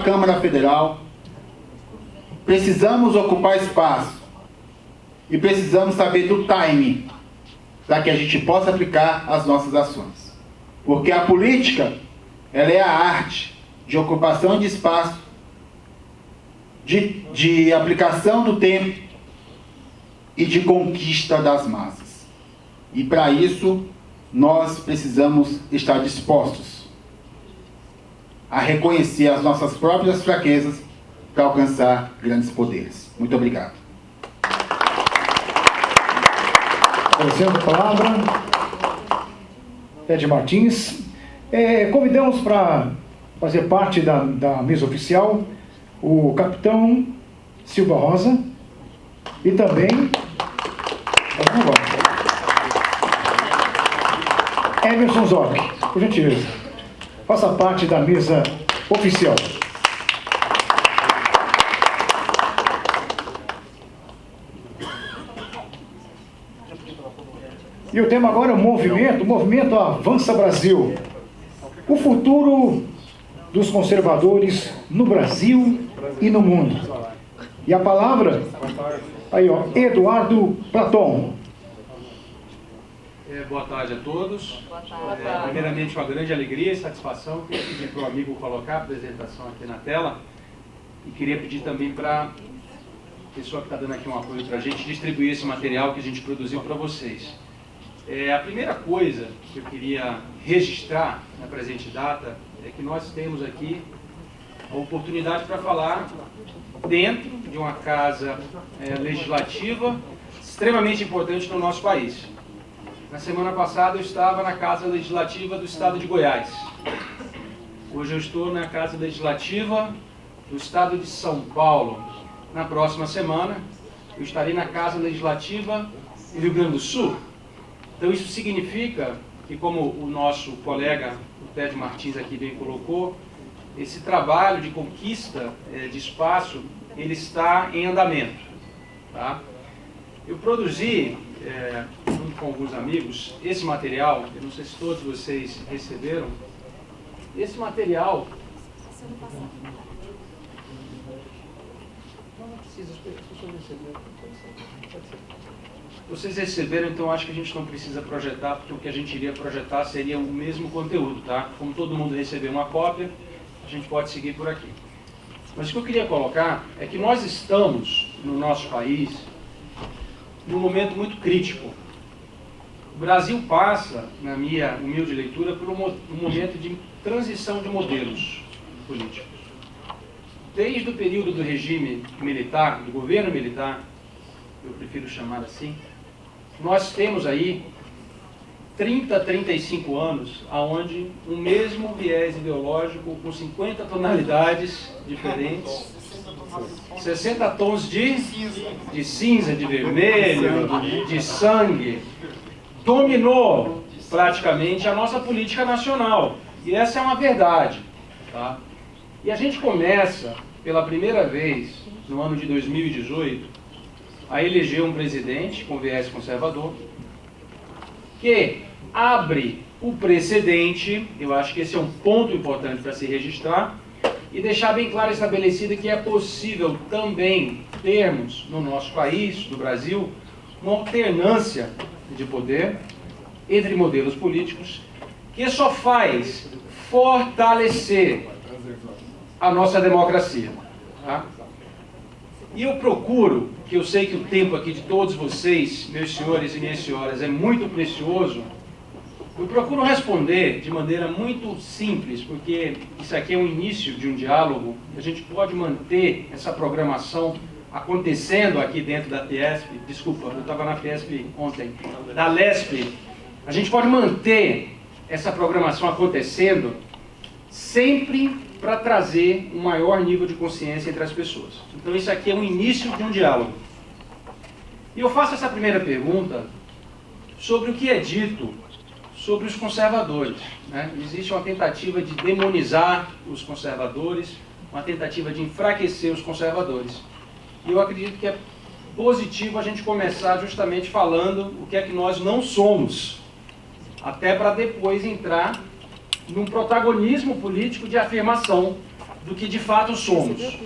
Câmara Federal, precisamos ocupar espaço e precisamos saber do timing para que a gente possa aplicar as nossas ações. Porque a política, ela é a arte de ocupação de espaço, de aplicação do tempo e de conquista das massas. E para isso, nós precisamos estar dispostos a reconhecer as nossas próprias fraquezas para alcançar grandes poderes. Muito obrigado. Agradecendo a palavra, Ted Martins. Convidamos para fazer parte da mesa oficial o capitão Silva Rosa e também Emerson Zoc, por gentileza. Faça parte da mesa oficial. E o tema agora é o movimento Avança Brasil. O futuro dos conservadores no Brasil e no mundo. E a palavra, aí ó, Eduardo Platon. Boa tarde a todos. Primeiramente, uma grande alegria e satisfação. Queria pedir para o amigo colocar a apresentação aqui na tela. E queria pedir também para a pessoa que está dando aqui um apoio para a gente distribuir esse material que a gente produziu para vocês. A primeira coisa que eu queria registrar na presente data é que nós temos aqui a oportunidade para falar dentro de uma casa legislativa extremamente importante no nosso país. Na semana passada eu estava na Casa Legislativa do Estado de Goiás. Hoje eu estou na Casa Legislativa do Estado de São Paulo. Na próxima semana eu estarei na Casa Legislativa do Rio Grande do Sul. Então isso significa que, como o nosso colega, o Ted Martins aqui bem colocou, esse trabalho de conquista de espaço, ele está em andamento. Tá? Eu produzi, junto com alguns amigos, esse material, eu não sei se todos vocês receberam. Esse material... Não precisa, as pessoas receberam. Vocês receberam, então acho que a gente não precisa projetar, porque o que a gente iria projetar seria o mesmo conteúdo, tá? Como todo mundo recebeu uma cópia, a gente pode seguir por aqui. Mas o que eu queria colocar é que nós estamos, no nosso país, num momento muito crítico. O Brasil passa, na minha humilde leitura, por um momento de transição de modelos políticos. Desde o período do regime militar, do governo militar, eu prefiro chamar assim, nós temos aí 30, 35 anos, onde o mesmo viés ideológico, com 50 tonalidades diferentes, 60 tons de cinza, de vermelho, de sangue, dominou praticamente a nossa política nacional. E essa é uma verdade. Tá? E a gente começa, pela primeira vez, no ano de 2018, a eleger um presidente com viés conservador, que abre o precedente, eu acho que esse é um ponto importante para se registrar, e deixar bem claro estabelecido que é possível também termos no nosso país, no Brasil, uma alternância de poder entre modelos políticos que só faz fortalecer a nossa democracia. Tá? E eu procuro, que eu sei que o tempo aqui de todos vocês, meus senhores e minhas senhoras, é muito precioso, eu procuro responder de maneira muito simples, porque isso aqui é o início de um diálogo, a gente pode manter essa programação acontecendo aqui dentro da Fiesp, desculpa, eu estava na Fiesp ontem, da Lesp, a gente pode manter essa programação acontecendo sempre para trazer um maior nível de consciência entre as pessoas. Então isso aqui é o início de um diálogo. E eu faço essa primeira pergunta sobre o que é dito sobre os conservadores. Né? Existe uma tentativa de demonizar os conservadores, uma tentativa de enfraquecer os conservadores. E eu acredito que é positivo a gente começar justamente falando o que é que nós não somos, até para depois entrar num protagonismo político de afirmação do que de fato somos.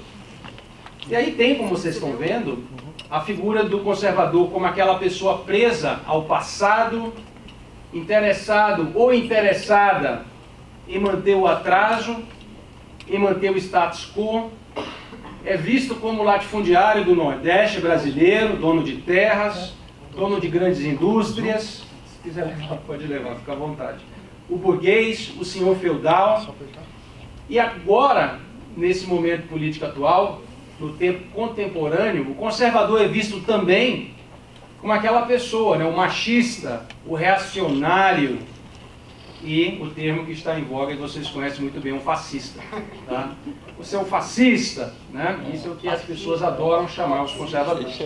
E aí tem, como vocês estão vendo, a figura do conservador como aquela pessoa presa ao passado, interessado ou interessada em manter o atraso, em manter o status quo, é visto como latifundiário do Nordeste brasileiro, dono de terras, dono de grandes indústrias. Se quiser levar, pode levar, fica à vontade. O burguês, o senhor feudal. E agora, nesse momento político atual, no tempo contemporâneo, o conservador é visto também como aquela pessoa, né, o machista, o reacionário e o termo que está em voga, e vocês conhecem muito bem, um fascista. Tá? Você é um fascista, né? Isso é o que as pessoas adoram chamar os conservadores.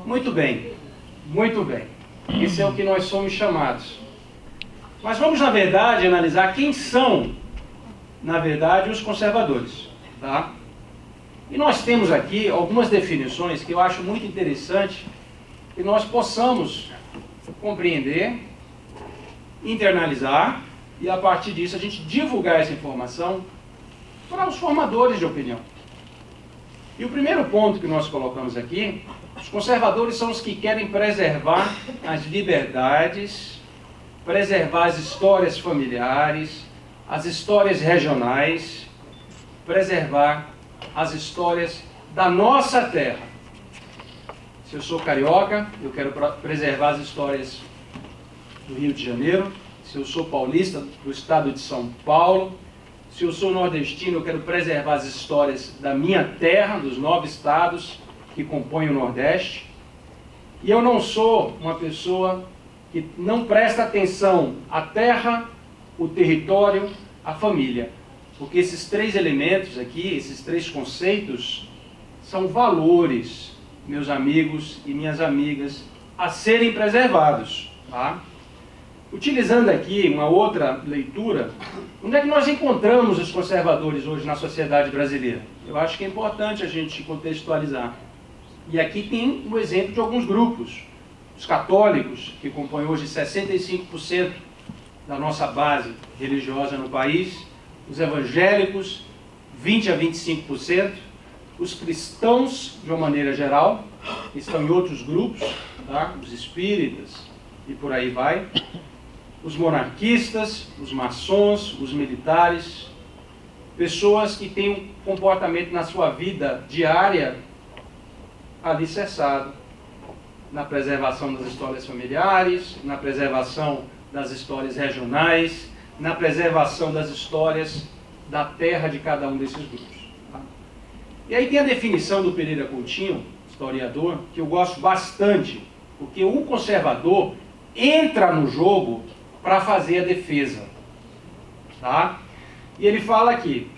Muito bem, muito bem. Esse é o que nós somos chamados. Mas vamos, na verdade, analisar quem são, na verdade, os conservadores. Tá? E nós temos aqui algumas definições que eu acho muito interessante que nós possamos compreender, internalizar e, a partir disso, a gente divulgar essa informação para os formadores de opinião. E o primeiro ponto que nós colocamos aqui, os conservadores são os que querem preservar as liberdades, preservar as histórias familiares, as histórias regionais, preservar as histórias da nossa terra. Se eu sou carioca, eu quero preservar as histórias do Rio de Janeiro. Se eu sou paulista, do estado de São Paulo. Se eu sou nordestino, eu quero preservar as histórias da minha terra, dos 9 estados que compõem o Nordeste. E eu não sou uma pessoa que não presta atenção à terra, o território, a família. Porque esses 3 elementos aqui, esses 3 conceitos, são valores, meus amigos e minhas amigas, a serem preservados. Tá? Utilizando aqui uma outra leitura, onde é que nós encontramos os conservadores hoje na sociedade brasileira? Eu acho que é importante a gente contextualizar. E aqui tem um exemplo de alguns grupos. Os católicos, que compõem hoje 65% da nossa base religiosa no país, os evangélicos, 20% a 25%, os cristãos, de uma maneira geral, que estão em outros grupos, tá? Os espíritas e por aí vai, os monarquistas, os maçons, os militares, pessoas que têm um comportamento na sua vida diária alicerçado na preservação das histórias familiares, na preservação das histórias regionais, na preservação das histórias da terra de cada um desses grupos. Tá? E aí tem a definição do Pereira Coutinho, historiador, que eu gosto bastante, porque o conservador entra no jogo para fazer a defesa. Tá? E ele fala aqui,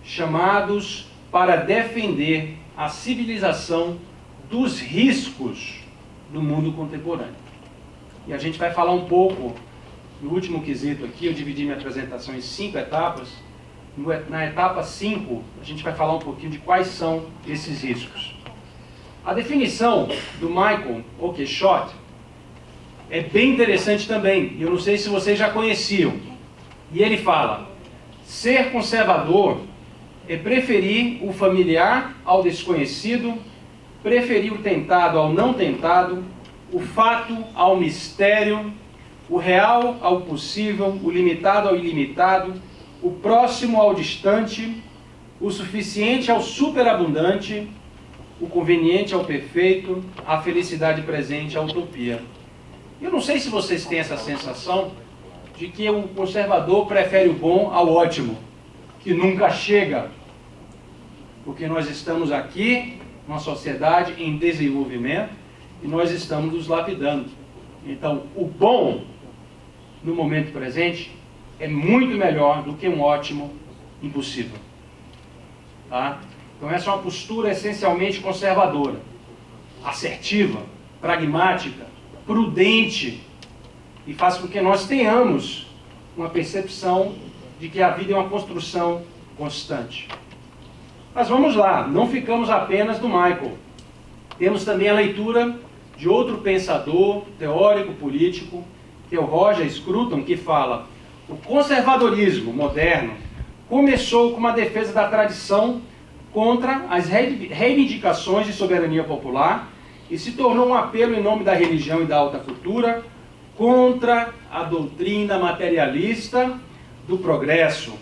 chamados para defender a civilização dos riscos do mundo contemporâneo. E a gente vai falar um pouco, no último quesito aqui, eu dividi minha apresentação em 5 etapas. Na etapa 5, a gente vai falar um pouquinho de quais são esses riscos. A definição do Michael Oakeshott é bem interessante também. Eu não sei se vocês já conheciam. E ele fala, ser conservador é preferir o familiar ao desconhecido, preferir o tentado ao não tentado, o fato ao mistério, o real ao possível, o limitado ao ilimitado, o próximo ao distante, o suficiente ao superabundante, o conveniente ao perfeito, a felicidade presente à utopia. Eu não sei se vocês têm essa sensação de que o conservador prefere o bom ao ótimo, que nunca chega, porque nós estamos aqui, numa sociedade em desenvolvimento, e nós estamos nos lapidando. Então, o bom, no momento presente, é muito melhor do que um ótimo impossível. Tá? Então, essa é uma postura essencialmente conservadora, assertiva, pragmática, prudente, e faz com que nós tenhamos uma percepção de que a vida é uma construção constante. Mas vamos lá, não ficamos apenas no Michael. Temos também a leitura de outro pensador, teórico político, que é o Roger Scruton, que fala: o conservadorismo moderno começou com uma defesa da tradição contra as reivindicações de soberania popular e se tornou um apelo em nome da religião e da alta cultura contra a doutrina materialista do progresso,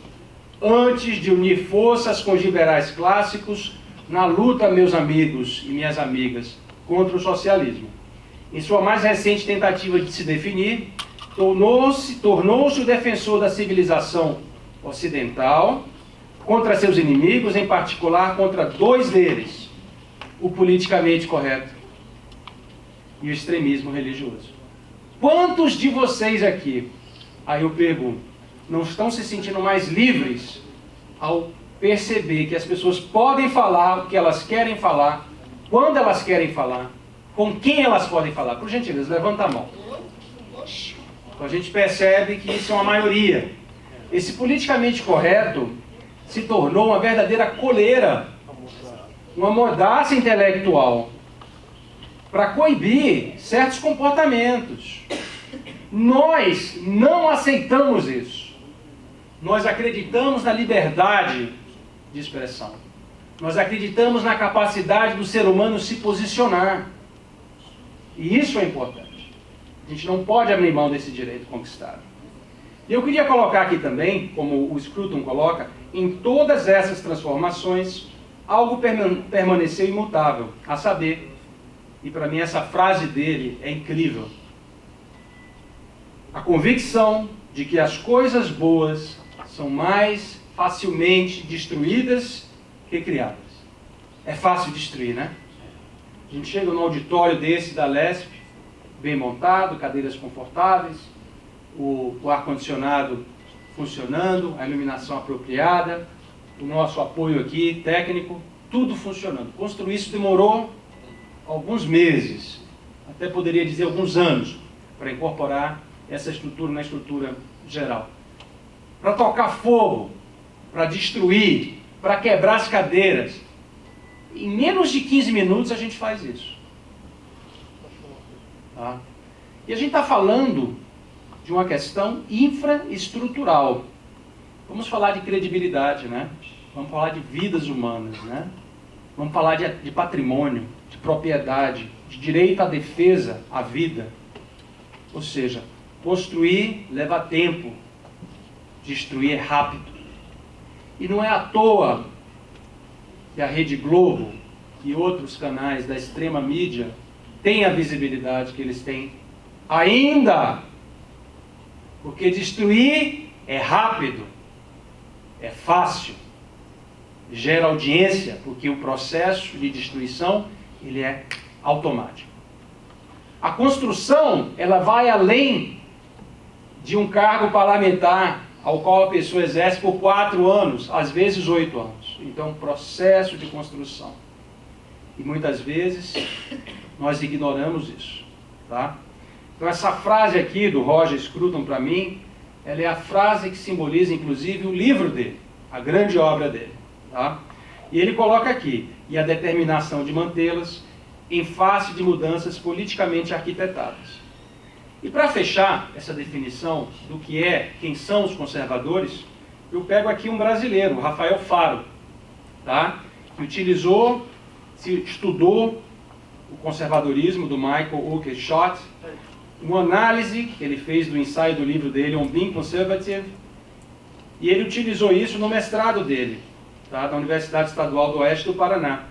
antes de unir forças com os liberais clássicos na luta, meus amigos e minhas amigas, contra o socialismo. Em sua mais recente tentativa de se definir, tornou-se o defensor da civilização ocidental contra seus inimigos, em particular contra dois deles, o politicamente correto e o extremismo religioso. Quantos de vocês aqui, aí eu pergunto, não estão se sentindo mais livres ao perceber que as pessoas podem falar o que elas querem falar, quando elas querem falar, com quem elas podem falar? Por gentileza, levanta a mão. Então a gente percebe que isso é uma maioria. Esse politicamente correto se tornou uma verdadeira coleira, uma mordaça intelectual para coibir certos comportamentos. Nós não aceitamos isso. Nós acreditamos na liberdade de expressão. Nós acreditamos na capacidade do ser humano se posicionar. E isso é importante. A gente não pode abrir mão desse direito conquistado. E eu queria colocar aqui também, como o Scruton coloca, em todas essas transformações, algo permaneceu imutável, a saber, e para mim essa frase dele é incrível, a convicção de que as coisas boas são mais facilmente destruídas que criadas. É fácil destruir, né? A gente chega num auditório desse da LESP, bem montado, cadeiras confortáveis, o ar-condicionado funcionando, a iluminação apropriada, o nosso apoio aqui, técnico, tudo funcionando. Construir isso demorou alguns meses, até poderia dizer alguns anos, para incorporar essa estrutura na estrutura geral. Para tocar fogo, para destruir, para quebrar as cadeiras. Em menos de 15 minutos a gente faz isso. Tá? E a gente está falando de uma questão infraestrutural. Vamos falar de credibilidade, né? Vamos falar de vidas humanas, né? Vamos falar de patrimônio, de propriedade, de direito à defesa, à vida. Ou seja, construir leva tempo, destruir é rápido. E não é à toa que a Rede Globo e outros canais da extrema mídia têm a visibilidade que eles têm ainda. Porque destruir é rápido, é fácil, gera audiência, porque o processo de destruição ele é automático. A construção ela vai além de um cargo parlamentar ao qual a pessoa exerce por 4 anos, às vezes 8 anos. Então, processo de construção. E muitas vezes nós ignoramos isso. Tá? Então, essa frase aqui do Roger Scruton, para mim, ela é a frase que simboliza, inclusive, o livro dele, a grande obra dele. Tá? E ele coloca aqui, e a determinação de mantê-las em face de mudanças politicamente arquitetadas. E para fechar essa definição do que é, quem são os conservadores, eu pego aqui um brasileiro, o Rafael Faro, tá? Que estudou o conservadorismo do Michael Oakeshott, uma análise que ele fez do ensaio do livro dele, On Being Conservative, e ele utilizou isso no mestrado dele, tá? Da Universidade Estadual do Oeste do Paraná.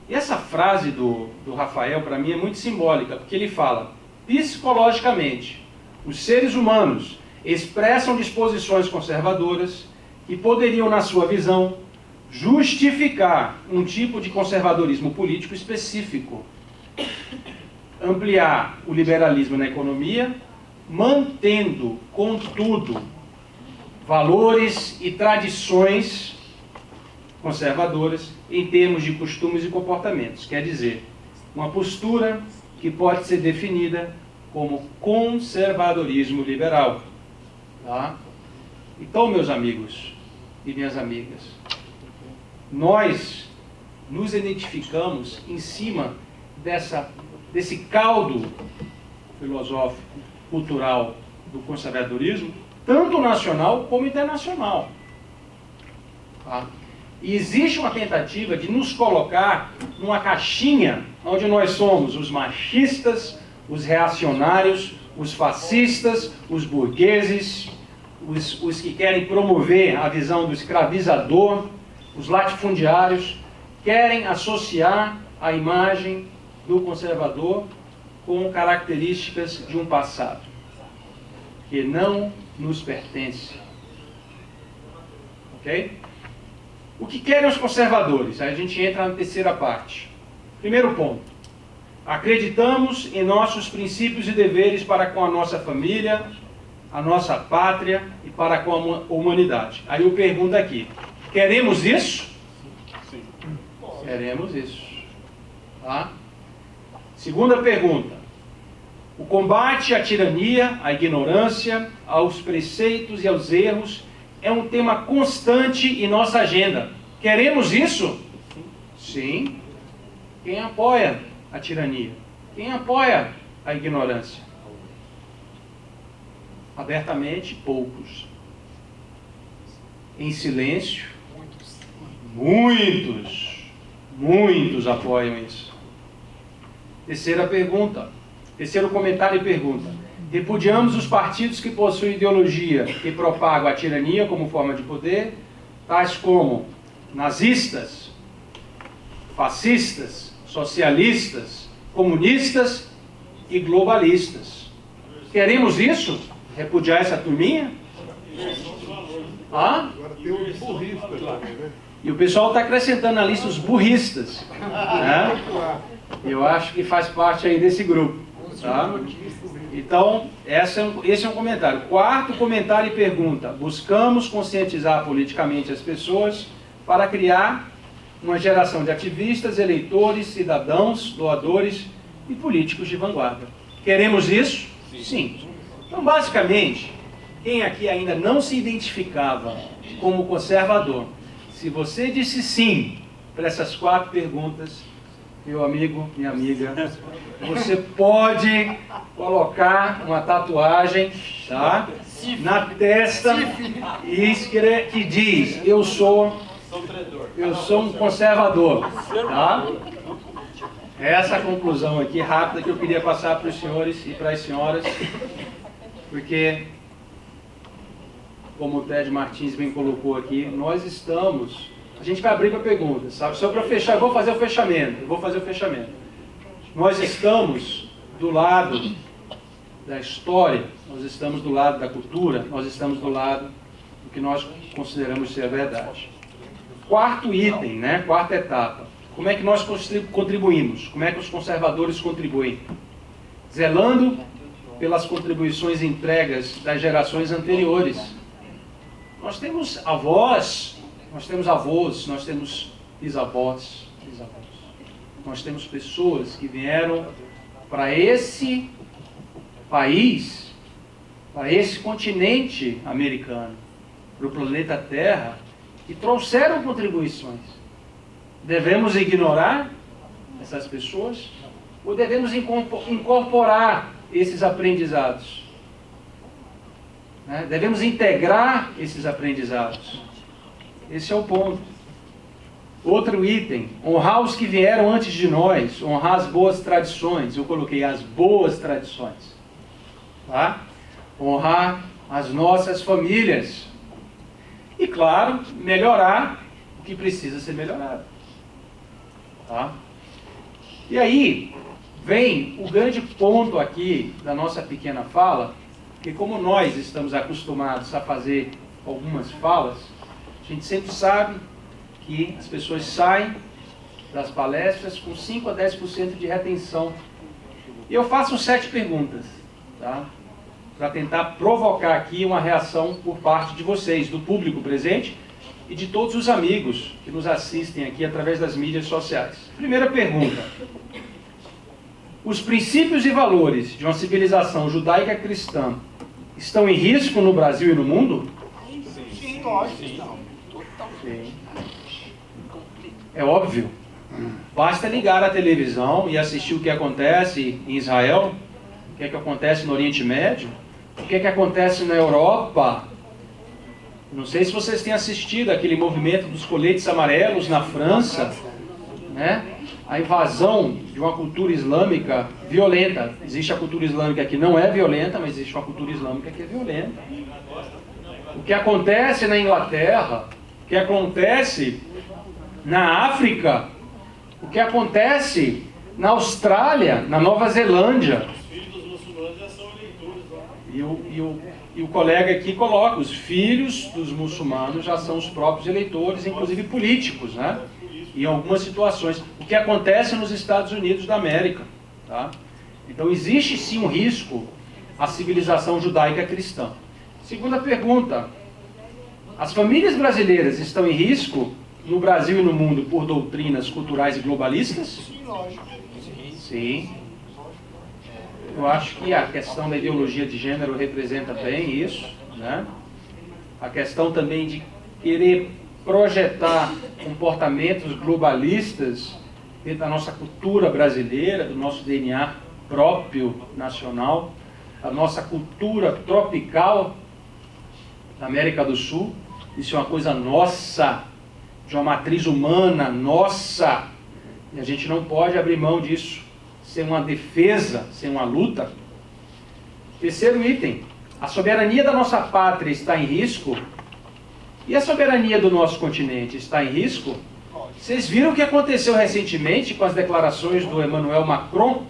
E essa frase do Rafael, para mim, é muito simbólica, porque ele fala: psicologicamente, os seres humanos expressam disposições conservadoras que poderiam, na sua visão, justificar um tipo de conservadorismo político específico, ampliar o liberalismo na economia, mantendo, contudo, valores e tradições conservadoras em termos de costumes e comportamentos. Quer dizer, uma postura que pode ser definida como conservadorismo liberal. Tá? Então, meus amigos e minhas amigas, nós nos identificamos em cima desse caldo filosófico, cultural do conservadorismo, tanto nacional como internacional. Tá? E existe uma tentativa de nos colocar numa caixinha onde nós somos os machistas, os reacionários, os fascistas, os burgueses, os que querem promover a visão do escravizador, os latifundiários, querem associar a imagem do conservador com características de um passado que não nos pertence. Ok? O que querem os conservadores? Aí a gente entra na terceira parte. Primeiro ponto. Acreditamos em nossos princípios e deveres para com a nossa família, a nossa pátria e para com a humanidade. Aí eu pergunto aqui, queremos isso? Sim. Queremos isso. Tá? Segunda pergunta. O combate à tirania, à ignorância, aos preceitos e aos erros é um tema constante em nossa agenda. Queremos isso? Sim. Quem apoia a tirania? Quem apoia a ignorância? Abertamente, poucos. Em silêncio, muitos apoiam isso. Terceira pergunta. Terceiro comentário e pergunta. Repudiamos os partidos que possuem ideologia que propagam a tirania como forma de poder, tais como nazistas, fascistas, socialistas, comunistas e globalistas. Queremos isso? Repudiar essa turminha? Ah? E o pessoal está acrescentando na lista os burristas. Né? Eu acho que faz parte aí desse grupo. Tá? Então, esse é um comentário. Quarto comentário e pergunta. Buscamos conscientizar politicamente as pessoas para criar uma geração de ativistas, eleitores, cidadãos, doadores e políticos de vanguarda. Queremos isso? Sim. Então, basicamente, quem aqui ainda não se identificava como conservador, se você disse sim para essas 4 perguntas, meu amigo, minha amiga, você pode colocar uma tatuagem, tá, na testa que diz, eu sou um conservador, tá? Essa é a conclusão aqui rápida que eu queria passar para os senhores e para as senhoras, porque, como o Ted Martins bem colocou aqui, nós estamos... A gente vai abrir para perguntas, sabe? Só para fechar, eu vou fazer o fechamento. Nós estamos do lado da história, nós estamos do lado da cultura, nós estamos do lado do que nós consideramos ser a verdade. Quarto item, né? Quarta etapa. Como é que nós contribuímos? Como é que os conservadores contribuem? Zelando pelas contribuições entregas das gerações anteriores. Nós temos avós, nós temos bisavós. Nós temos pessoas que vieram para esse país, para esse continente americano, para o planeta Terra, e trouxeram contribuições. Devemos ignorar essas pessoas ou devemos incorporar esses aprendizados? Né? Devemos integrar esses aprendizados. Esse é o ponto. Outro item, honrar os que vieram antes de nós, honrar as boas tradições. Eu coloquei as boas tradições. Tá? Honrar as nossas famílias. E, claro, melhorar o que precisa ser melhorado. Tá? E aí, vem o grande ponto aqui da nossa pequena fala, que como nós estamos acostumados a fazer algumas falas, a gente sempre sabe que as pessoas saem das palestras com 5 a 10% de retenção. E eu faço 7 perguntas, tá? Para tentar provocar aqui uma reação por parte de vocês, do público presente e de todos os amigos que nos assistem aqui através das mídias sociais. Primeira pergunta. Os princípios e valores de uma civilização judaica cristã estão em risco no Brasil e no mundo? Sim, lógico. Sim. É óbvio. Basta ligar a televisão e assistir o que acontece em Israel, o que acontece no Oriente Médio, o que acontece na Europa, Não sei se vocês têm assistido aquele movimento dos coletes amarelos na França, né? A invasão de uma cultura islâmica violenta. Existe a cultura islâmica que não é violenta, mas existe uma cultura islâmica que é violenta. O que acontece na Inglaterra, o que acontece na África, o que acontece na Austrália, na Nova Zelândia. E o colega aqui coloca, os filhos dos muçulmanos já são os próprios eleitores, inclusive políticos, né? Em algumas situações. O que acontece nos Estados Unidos da América. Tá? Então existe sim um risco à civilização judaica cristã. Segunda pergunta. As famílias brasileiras estão em risco no Brasil e no mundo por doutrinas culturais e globalistas? Sim, lógico. Sim. Eu acho que a questão da ideologia de gênero representa bem isso, né? A questão também de querer projetar comportamentos globalistas dentro da nossa cultura brasileira, do nosso DNA próprio nacional, a nossa cultura tropical da América do Sul. Isso é uma coisa nossa, de uma matriz humana nossa, e a gente não pode abrir mão disso, sem uma defesa, sem uma luta. Terceiro item, a soberania da nossa pátria está em risco? E a soberania do nosso continente está em risco? Vocês viram o que aconteceu recentemente com as declarações do Emmanuel Macron,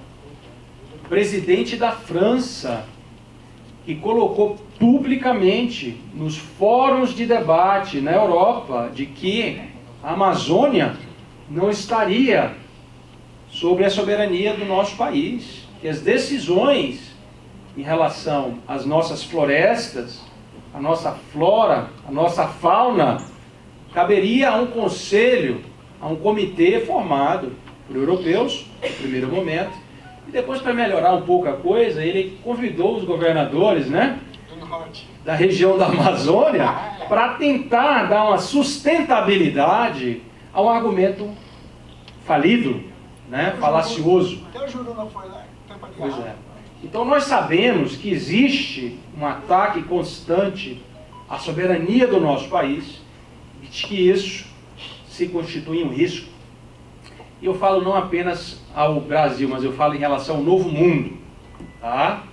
presidente da França, que colocou publicamente nos fóruns de debate na Europa de que a Amazônia não estaria sobre a soberania do nosso país, que as decisões em relação às nossas florestas, a nossa flora, a nossa fauna, caberia a um conselho, a um comitê formado por europeus, no primeiro momento, e depois, para melhorar um pouco a coisa, ele convidou os governadores, né, da região da Amazônia para tentar dar uma sustentabilidade a um argumento falido, né, falacioso. Até o Juru não foi lá. Pois é. Então nós sabemos que existe um ataque constante à soberania do nosso país e de que isso se constitui um risco. E eu falo não apenas ao Brasil, mas eu falo em relação ao novo mundo. Tá?